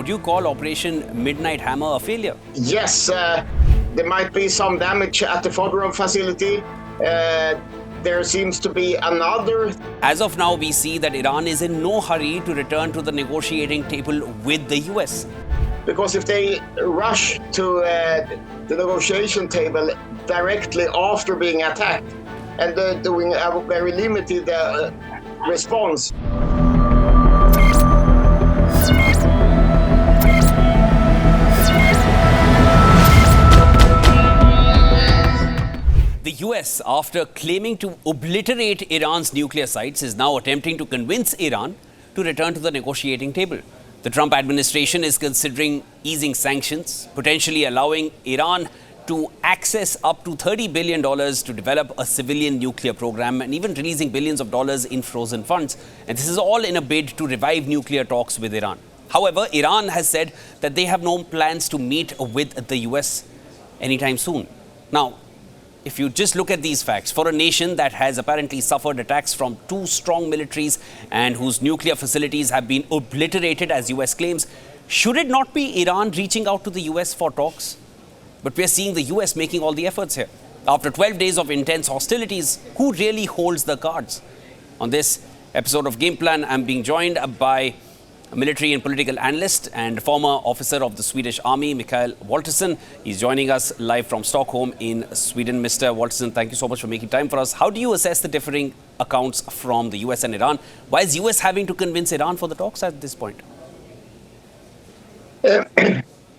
would you call Operation Midnight Hammer a failure? Yes, there might be some damage at the Fodorov facility. There seems to be another. As of now, we see that Iran is in no hurry to return to the negotiating table with the US. Because if they rush to the negotiation table directly after being attacked and doing a very limited response. The US, after claiming to obliterate Iran's nuclear sites, is now attempting to convince Iran to return to the negotiating table. The Trump administration is considering easing sanctions, potentially allowing Iran to access up to $30 billion to develop a civilian nuclear program, and even releasing billions of dollars in frozen funds. And this is all in a bid to revive nuclear talks with Iran. However, Iran has said that they have no plans to meet with the US anytime soon. Now, if you just look at these facts, for a nation that has apparently suffered attacks from two strong militaries and whose nuclear facilities have been obliterated, as US claims, should it not be Iran reaching out to the US for talks? But we're seeing the US making all the efforts here. After 12 days of intense hostilities, who really holds the cards? On this episode of Game Plan, I'm being joined by a military and political analyst and former officer of the Swedish Army, Mikael Valtersson. He's joining us live from Stockholm in Sweden. Mr. Valtersson, thank you so much for making time for us. How do you assess the differing accounts from the US and Iran? Why is US having to convince Iran for the talks at this point?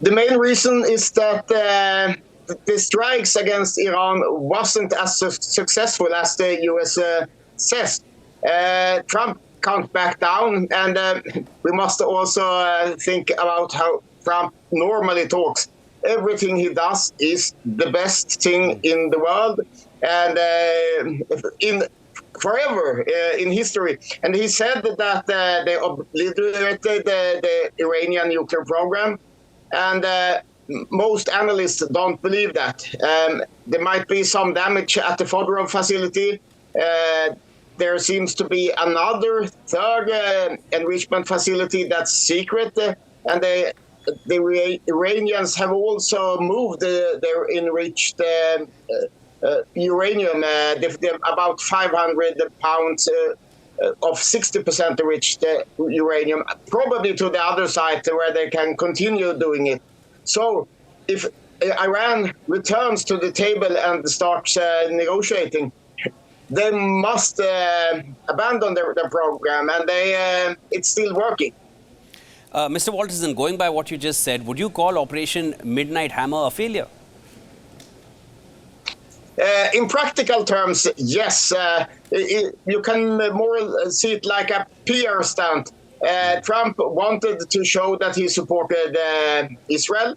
The main reason is that the strikes against Iran wasn't as successful as the US says. Trump can't back down, and we must also think about how Trump normally talks. Everything he does is the best thing in the world, and in forever in history. And he said that they obliterated the Iranian nuclear program, and most analysts don't believe that. There might be some damage at the Fodorov facility. There seems to be another third enrichment facility that's secret, and the Iranians have also moved their enriched uranium, about 500 pounds of 60% enriched uranium, probably to the other side where they can continue doing it. So if Iran returns to the table and starts negotiating, they must abandon their program, and it's still working. Mr. Valtersson, going by what you just said, would you call Operation Midnight Hammer a failure? In practical terms, yes. You can more see it like a PR stunt. Trump wanted to show that he supported Israel,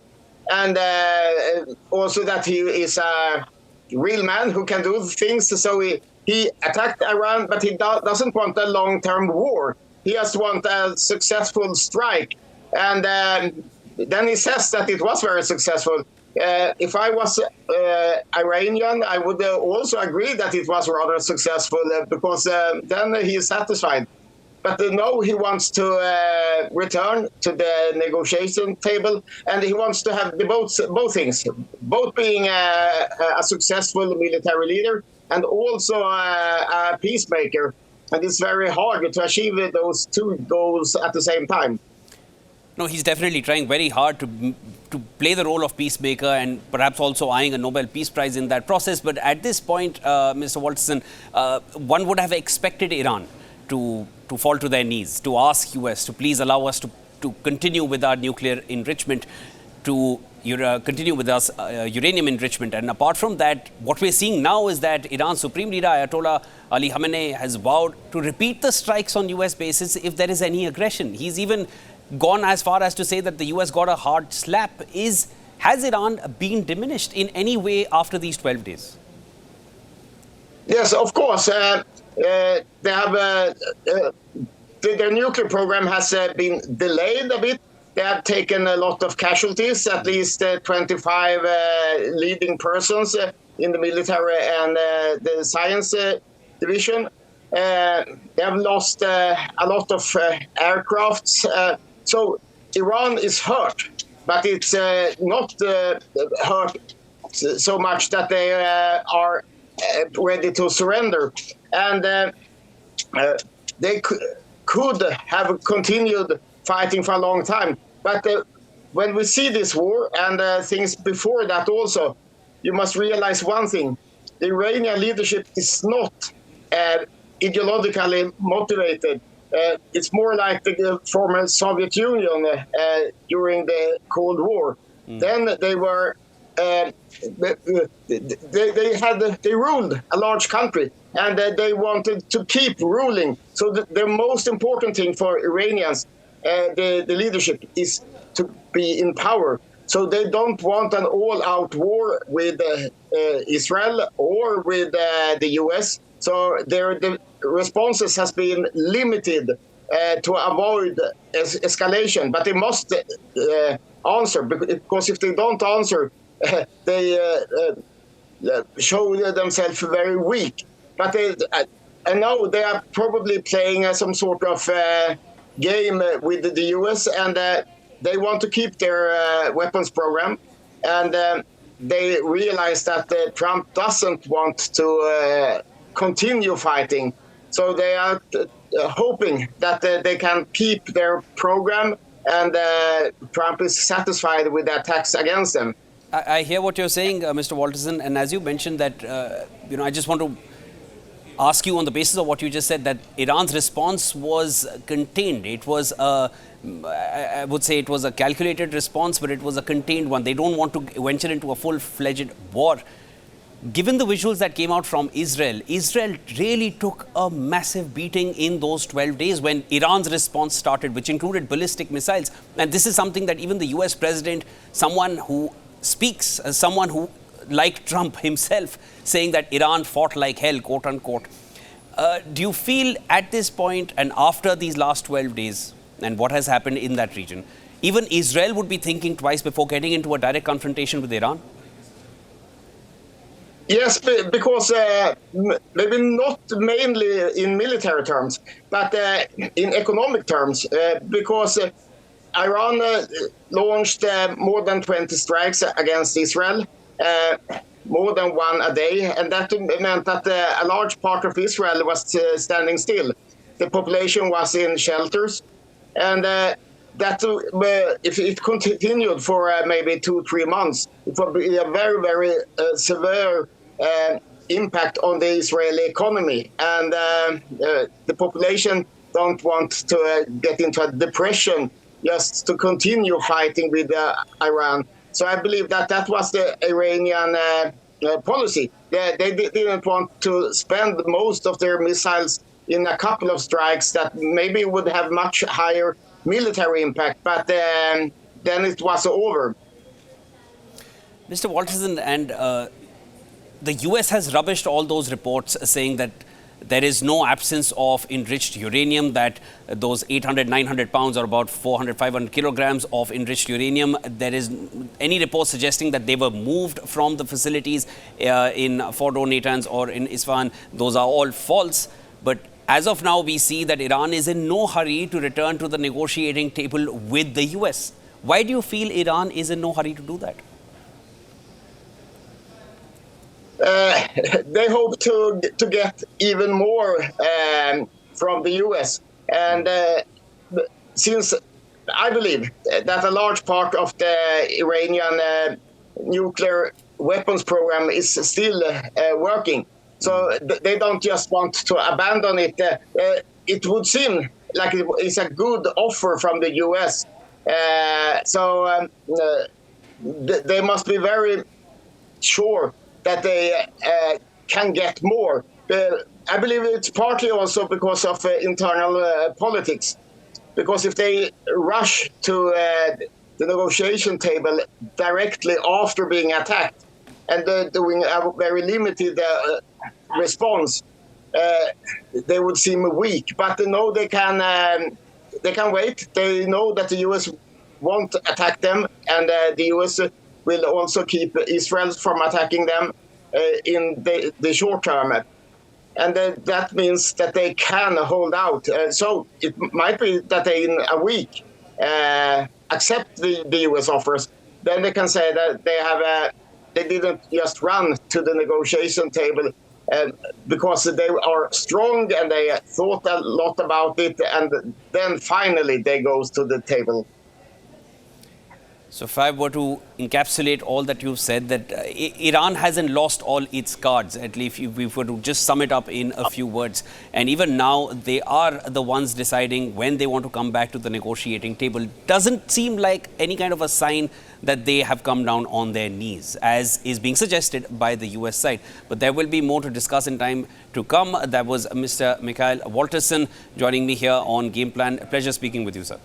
and also that he is a real man who can do things. So he attacked Iran, but he doesn't want a long-term war. He just wants a successful strike. And then he says that it was very successful. If I was Iranian, I would also agree that it was rather successful because then he is satisfied. But no, he wants to return to the negotiation table, and he wants to have both things, both being a successful military leader and also a peacemaker. And it's very hard to achieve those two goals at the same time. No, he's definitely trying very hard to play the role of peacemaker, and perhaps also eyeing a Nobel Peace Prize in that process. But at this point, Mr. Valtersson, one would have expected Iran to fall to their knees, to ask US to please allow us to continue with our nuclear enrichment, to continue with us uranium enrichment. And apart from that, what we're seeing now is that Iran's Supreme Leader Ayatollah Ali Khamenei has vowed to repeat the strikes on US bases if there is any aggression. He's even gone as far as to say that the US got a hard slap. Has Iran been diminished in any way after these 12 days? Yes, of course. They have their nuclear program has been delayed a bit. They have taken a lot of casualties, at least 25 leading persons in the military and the science division. They have lost a lot of aircrafts. So Iran is hurt, but it's not hurt so much that they are ready to surrender. And they could have continued fighting for a long time. But when we see this war and things before that also, you must realize one thing. The Iranian leadership is not ideologically motivated. It's more like the former Soviet Union during the Cold War. Then they were they ruled a large country, and they wanted to keep ruling. So the most important thing for Iranians, the leadership, is to be in power. So they don't want an all-out war with Israel or with the US. So the responses has been limited to avoid escalation, but they must answer, because if they don't answer, they show themselves very weak. But I know they are probably playing some sort of game with the US, and they want to keep their weapons program, and they realize that Trump doesn't want to continue fighting. So they are hoping that they can keep their program, and Trump is satisfied with the attacks against them. I hear what you're saying, Mr. Valtersson, and as you mentioned that, I just want to ask you on the basis of what you just said, that Iran's response was contained. It was, I would say it was a calculated response, but it was a contained one. They don't want to venture into a full-fledged war. Given the visuals that came out from Israel, Israel really took a massive beating in those 12 days when Iran's response started, which included ballistic missiles. And this is something that even the US president, someone who speaks as someone who, like Trump himself, saying that Iran fought like hell, quote unquote. Do you feel at this point and after these last 12 days and what has happened in that region, even Israel would be thinking twice before getting into a direct confrontation with Iran? Yes, because maybe not mainly in military terms, but in economic terms, because Iran launched more than 20 strikes against Israel, more than one a day, and that meant that a large part of Israel was standing still. The population was in shelters, and that if it continued for maybe 2-3 months, it would be a very, very severe impact on the Israeli economy, and the population don't want to get into a depression just to continue fighting with Iran. So I believe that was the Iranian policy. They didn't want to spend most of their missiles in a couple of strikes that maybe would have much higher military impact, but then it was over. Mr. Valtersson, and the US has rubbished all those reports saying that there is no absence of enriched uranium, that those 800, 900 pounds or about 400, 500 kilograms of enriched uranium, there is any report suggesting that they were moved from the facilities in Fordo, Natanz or in Isfahan. Those are all false. But as of now, we see that Iran is in no hurry to return to the negotiating table with the US. Why do you feel Iran is in no hurry to do that? They hope to get even more from the US. And since I believe that a large part of the Iranian nuclear weapons program is still working, so they don't just want to abandon it. It would seem like it's a good offer from the US. So they must be very sure that they can get more. I believe it's partly also because of internal politics. Because if they rush to the negotiation table directly after being attacked and doing a very limited response, they would seem weak. But no, they can wait. They know that the US won't attack them, and the US will also keep Israel from attacking them in the short term. And that means that they can hold out. So it might be that they, in a week, accept the US offers, then they can say that they didn't just run to the negotiation table because they are strong and they thought a lot about it, and then finally they goes to the table. So if I were to encapsulate all that you've said, that Iran hasn't lost all its cards, at least if we were to just sum it up in a few words. And even now, they are the ones deciding when they want to come back to the negotiating table. Doesn't seem like any kind of a sign that they have come down on their knees, as is being suggested by the US side. But there will be more to discuss in time to come. That was Mr. Mikael Valtersson joining me here on Game Plan. A pleasure speaking with you, sir.